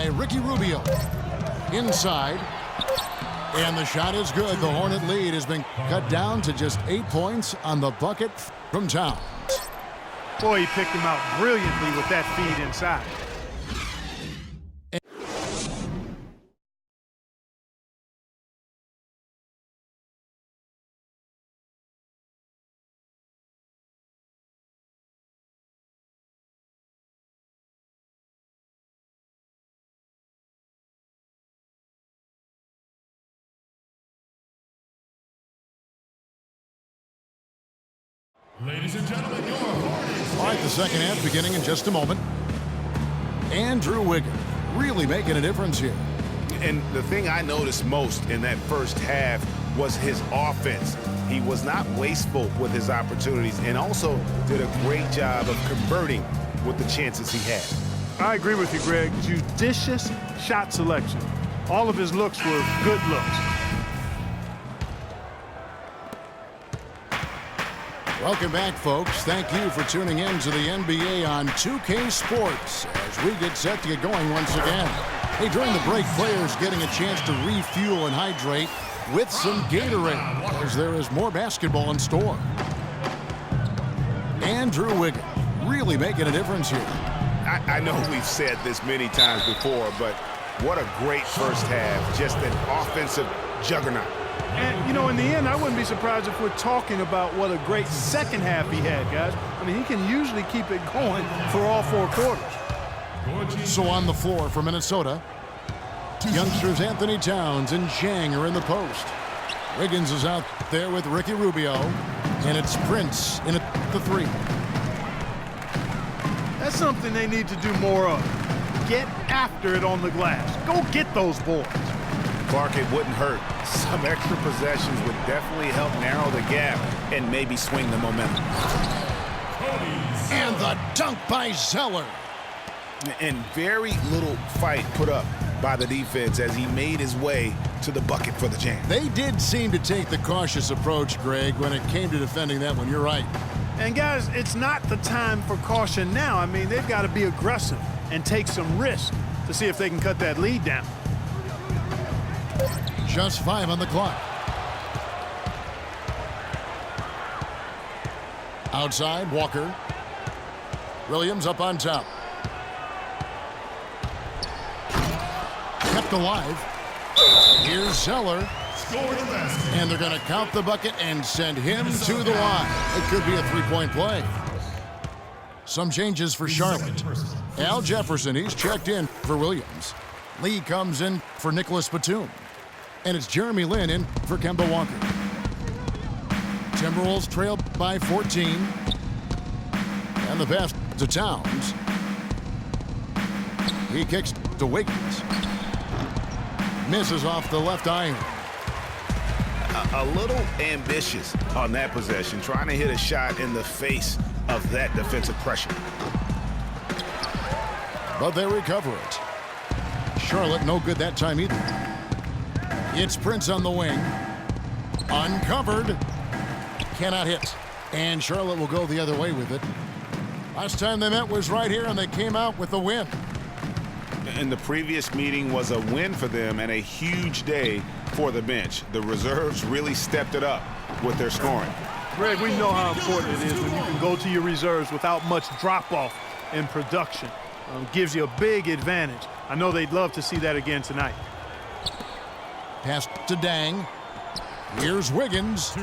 by Ricky Rubio. Inside. And the shot is good. The Hornet lead has been cut down to just 8 points on the bucket from Towns. Boy, he picked him out brilliantly with that feed inside. Ladies and gentlemen, your Hornets. All right, the second half beginning in just a moment. Andrew Wiggins really making a difference here. And the thing I noticed most in that first half was his offense. He was not wasteful with his opportunities and also did a great job of converting with the chances he had. I agree with you, Greg. Judicious shot selection. All of his looks were good looks. Welcome back, folks. Thank you for tuning in to the NBA on 2K Sports as we get set to get going once again. Hey, during the break, players getting a chance to refuel and hydrate with some Gatorade as there is more basketball in store. Andrew Wiggins really making a difference here. I know we've said this many times before, but what a great first half. Just an offensive juggernaut. And, you know, in the end, I wouldn't be surprised if we're talking about what a great second half he had, guys. I mean, he can usually keep it going for all 4 quarters. So on the floor for Minnesota, youngsters Anthony Towns and Chang are in the post. Wiggins is out there with Ricky Rubio, and it's Prince in at the 3. That's something they need to do more of. Get after it on the glass. Go get those boards. Clark, it wouldn't hurt. Some extra possessions would definitely help narrow the gap and maybe swing the momentum. And the dunk by Zeller. And very little fight put up by the defense as he made his way to the bucket for the jam. They did seem to take the cautious approach, Greg, when it came to defending that one. You're right. And, guys, it's not the time for caution now. I mean, they've got to be aggressive and take some risk to see if they can cut that lead down. Just 5 on the clock. Outside, Walker. Williams up on top. Kept alive. Here's Zeller. And they're going to count the bucket and send him to the line. It could be a 3-point play. Some changes for Charlotte. Al Jefferson, he's checked in for Williams. Lee comes in for Nicholas Batum. And it's Jeremy Lin in for Kemba Walker. Timberwolves trail by 14. And the pass to Towns. He kicks to Wiggins. Misses off the left iron. A little ambitious on that possession, trying to hit a shot in the face of that defensive pressure. But they recover it. Charlotte no good that time either. It's Prince on the wing. Uncovered. Cannot hit. And Charlotte will go the other way with it. Last time they met was right here, and they came out with a win. And the previous meeting was a win for them and a huge day for the bench. The reserves really stepped it up with their scoring. Greg, we know how important it is when you can go to your reserves without much drop-off in production. Gives you a big advantage. I know they'd love to see that again tonight. Pass to Dang. Here's Wiggins.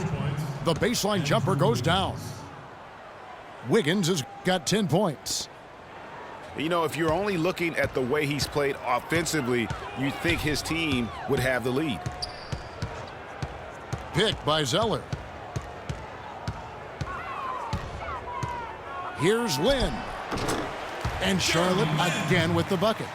The baseline jumper goes down. Wiggins has got 10 points. You know, if you're only looking at the way he's played offensively, you'd think his team would have the lead. Pick by Zeller. Here's Lin. And Charlotte again with the bucket.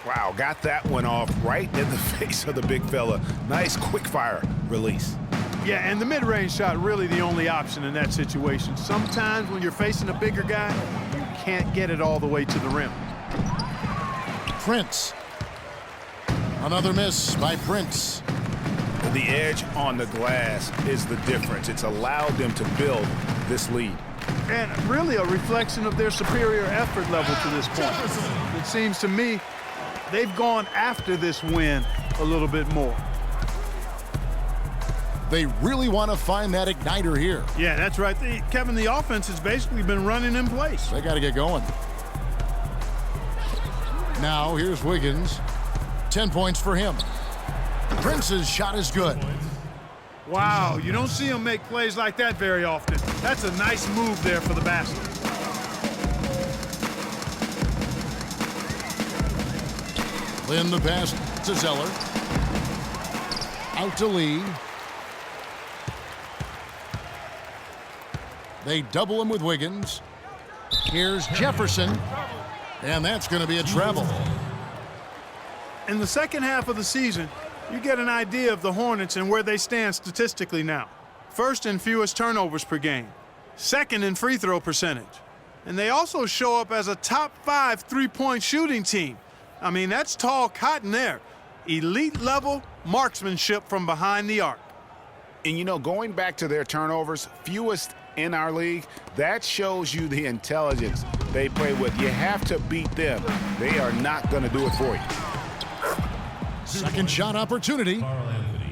Wow, got that one off right in the face of the big fella. Nice quick fire release. Yeah, and the mid-range shot really the only option in that situation. Sometimes when you're facing a bigger guy, you can't get it all the way to the rim. Prince. Another miss by Prince. The edge on the glass is the difference. It's allowed them to build this lead. And really a reflection of their superior effort level to this point. It seems to me they've gone after this win a little bit more. They really want to find that igniter here. Yeah, that's right. Kevin, the offense has basically been running in place. They got to get going. Now, here's Wiggins. 10 points for him. Prince's shot is good. Wow, you don't see him make plays like that very often. That's a nice move there for the basket. Lynn the pass to Zeller. Out to Lee. They double him with Wiggins. Here's Jefferson. And that's going to be a travel. In the second half of the season, you get an idea of the Hornets and where they stand statistically now. First in fewest turnovers per game. Second in free throw percentage. And they also show up as a top 5 three-point shooting team. I mean, that's tall cotton there. Elite level marksmanship from behind the arc. And you know, going back to their turnovers, fewest in our league, that shows you the intelligence they play with. You have to beat them. They are not going to do it for you. Second shot opportunity.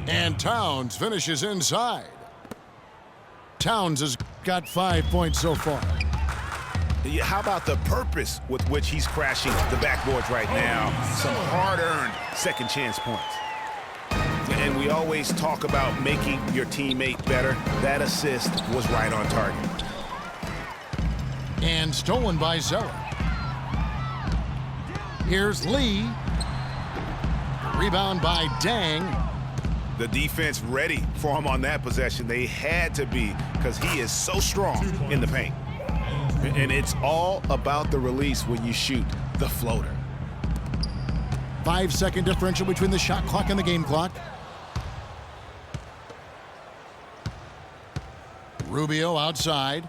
And Towns finishes inside. Towns has got 5 points so far. How about the purpose with which he's crashing the backboards right now? Some hard-earned second chance points. And we always talk about making your teammate better. That assist was right on target. And stolen by Zeller. Here's Lee. Rebound by Dang. The defense ready for him on that possession. They had to be, because he is so strong in the paint. And it's all about the release when you shoot the floater. 5-second differential between the shot clock and the game clock. Rubio outside.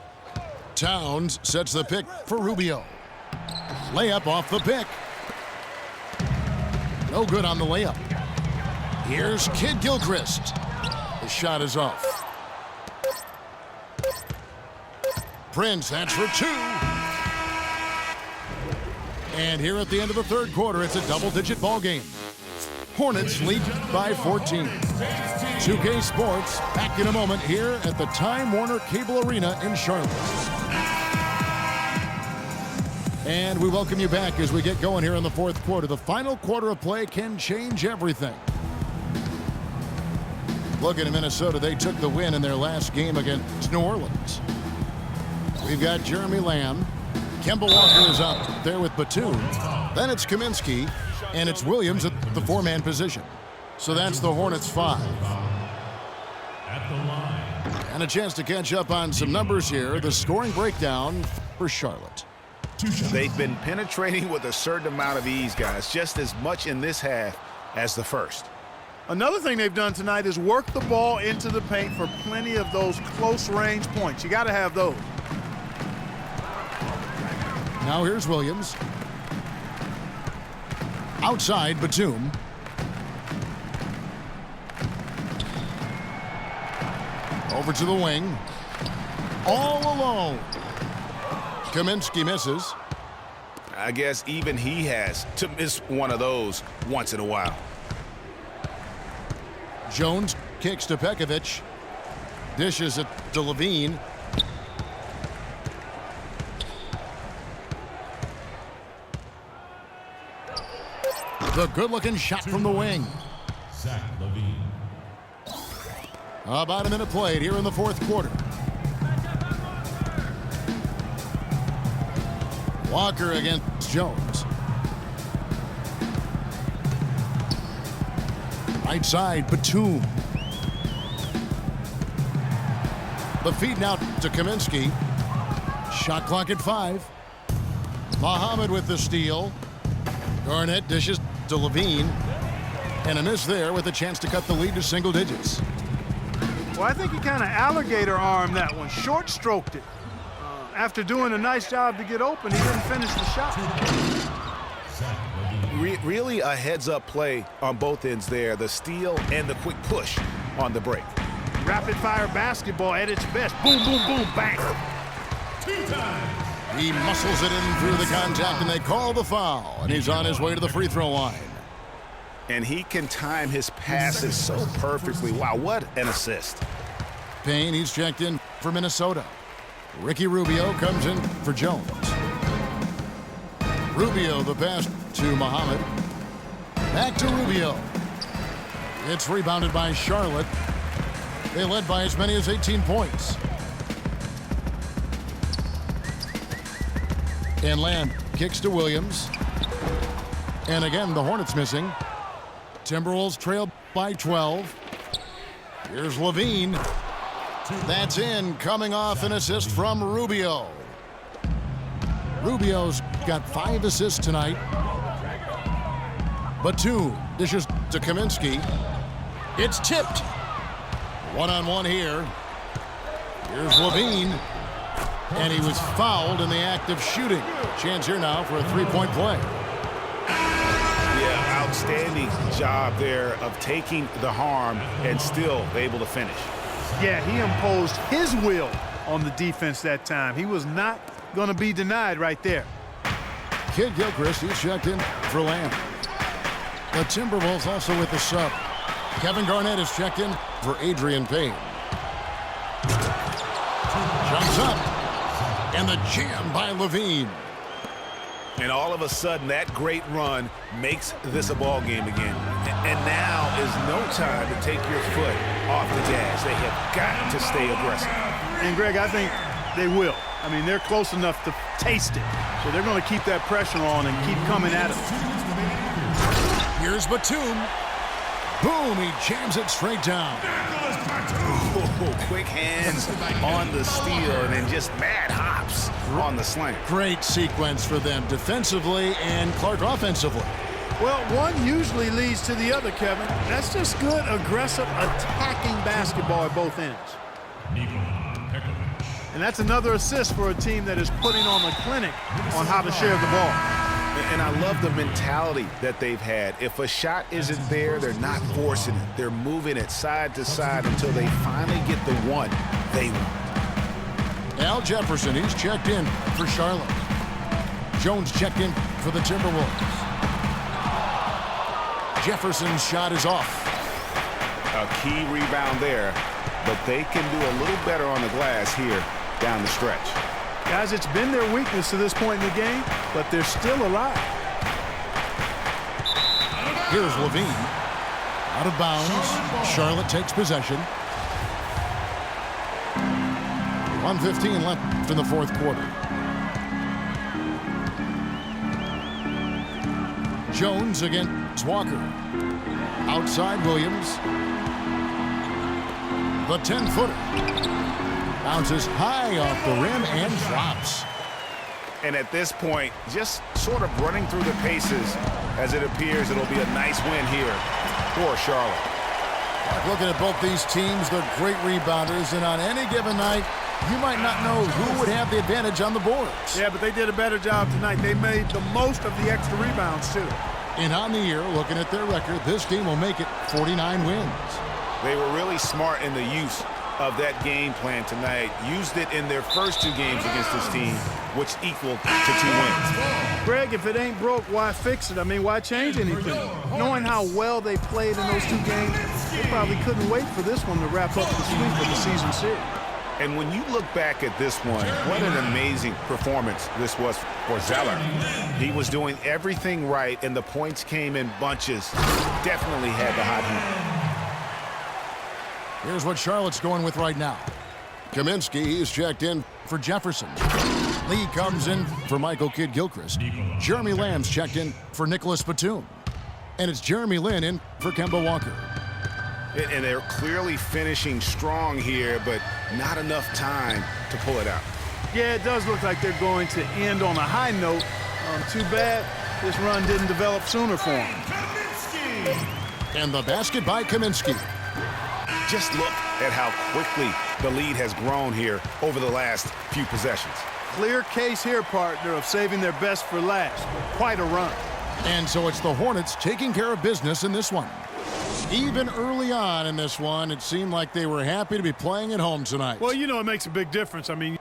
Towns sets the pick for Rubio. Layup off the pick. No good on the layup. Here's Kid Gilchrist. The shot is off. Prince, that's for 2. And here at the end of the third quarter, it's a double-digit ball game. Hornets lead by 14. 2K Sports back in a moment here at the Time Warner Cable Arena in Charlotte. And we welcome you back as we get going here in the fourth quarter. The final quarter of play can change everything. Looking at Minnesota, they took the win in their last game against New Orleans. We've got Jeremy Lamb. Kemba Walker is up there with Batum. Then it's Kaminsky, and it's Williams at the 4-man position. So that's the Hornets 5. At the line. And a chance to catch up on some numbers here. The scoring breakdown for Charlotte. They've been penetrating with a certain amount of ease, guys, just as much in this half as the first. Another thing they've done tonight is work the ball into the paint for plenty of those close-range points. You got to have those. Now here's Williams. Outside, Batum. Over to the wing. All alone. Kaminsky misses. I guess even he has to miss one of those once in a while. Jones kicks to Pekovic. Dishes it to Levine. The good-looking shot from the wing. Zach Levine. About a minute played here in the fourth quarter. Walker against Jones. Right side, Batum. The feed now to Kaminsky. Shot clock at 5. Muhammad with the steal. Garnett dishes to Levine. And a miss there with a chance to cut the lead to single digits. Well, I think he kind of alligator armed that one, short stroked it. After doing a nice job to get open, he didn't finish the shot. Really a heads-up play on both ends there, the steal and the quick push on the break. Rapid-fire basketball at its best. Boom, boom, boom, bang. 2 times. He muscles it in through the contact, and they call the foul. And he's on his way to the free throw line. And he can time his passes so perfectly. Wow, what an assist. Payne, he's checked in for Minnesota. Ricky Rubio comes in for Jones. Rubio, the pass to Muhammad. Back to Rubio. It's rebounded by Charlotte. They led by as many as 18 points. And Lamb kicks to Williams. And again, the Hornets missing. Timberwolves trail by 12. Here's Levine. That's in, coming off an assist from Rubio. Rubio's got 5 assists tonight. Batum dishes to Kaminsky. It's tipped. One-on-one here. Here's Levine. And he was fouled in the act of shooting. Chance here now for a three-point play. Yeah, outstanding job there of taking the harm and still able to finish. Yeah, he imposed his will on the defense that time. He was not going to be denied right there. Kid Gilchrist, he's checked in for Lamb. The Timberwolves also with the sub. Kevin Garnett is checked in for Adrian Payne. Jumps up. And the jam by Levine. And all of a sudden, that great run makes this a ball game again. And now is no time to take your foot off the gas. They have got to stay aggressive. And, Greg, I think they will. I mean, they're close enough to taste it. So they're going to keep that pressure on and keep coming at it. Here's Batum. Boom, he jams it straight down. Oh, quick hands on the steal and then just mad hops on the slant. Great sequence for them defensively and Clark offensively. Well, one usually leads to the other, Kevin. That's just good, aggressive, attacking basketball at both ends. And that's another assist for a team that is putting on a clinic on how to share the ball. And I love the mentality that they've had. If a shot isn't there, they're not forcing it. They're moving it side to side until they finally get the one they want. Al Jefferson, he's checked in for Charlotte. Jones checked in for the Timberwolves. Jefferson's shot is off. A key rebound there, but they can do a little better on the glass here down the stretch. Guys, it's been their weakness to this point in the game, but they're still alive. Here's Levine. Out of bounds. Charlotte takes possession. 1:15 left in the fourth quarter. Jones against Walker. Outside Williams. The 10-footer. Bounces high off the rim and drops. And at this point, just sort of running through the paces as it appears it'll be a nice win here for Charlotte. Looking at both these teams, they're great rebounders, and on any given night, you might not know who would have the advantage on the boards. Yeah, but they did a better job tonight. They made the most of the extra rebounds, too. And on the year, looking at their record, this team will make it 49 wins. They were really smart in the use of that game plan tonight. Used it in their first 2 games against this team, which equaled to 2 wins. Greg, if it ain't broke, why fix it? I mean, why change anything? Knowing how well they played in those 2 games, they probably couldn't wait for this one to wrap up the sweep of the season series. And when you look back at this one, what an amazing performance this was for Zeller. He was doing everything right, and the points came in bunches. Definitely had the hot hand. Here's what Charlotte's going with right now. Kaminsky is checked in for Jefferson. Lee comes in for Michael Kidd-Gilchrist. Jeremy Lamb's checked in for Nicholas Batum. And it's Jeremy Lin in for Kemba Walker. And they're clearly finishing strong here, but not enough time to pull it out. Yeah, it does look like they're going to end on a high note. Too bad this run didn't develop sooner for them. And the basket by Kaminsky. Just look at how quickly the lead has grown here over the last few possessions. Clear case here, partner, of saving their best for last. Quite a run. And so it's the Hornets taking care of business in this one. Even early on in this one, it seemed like they were happy to be playing at home tonight. Well, you know it makes a big difference. I mean,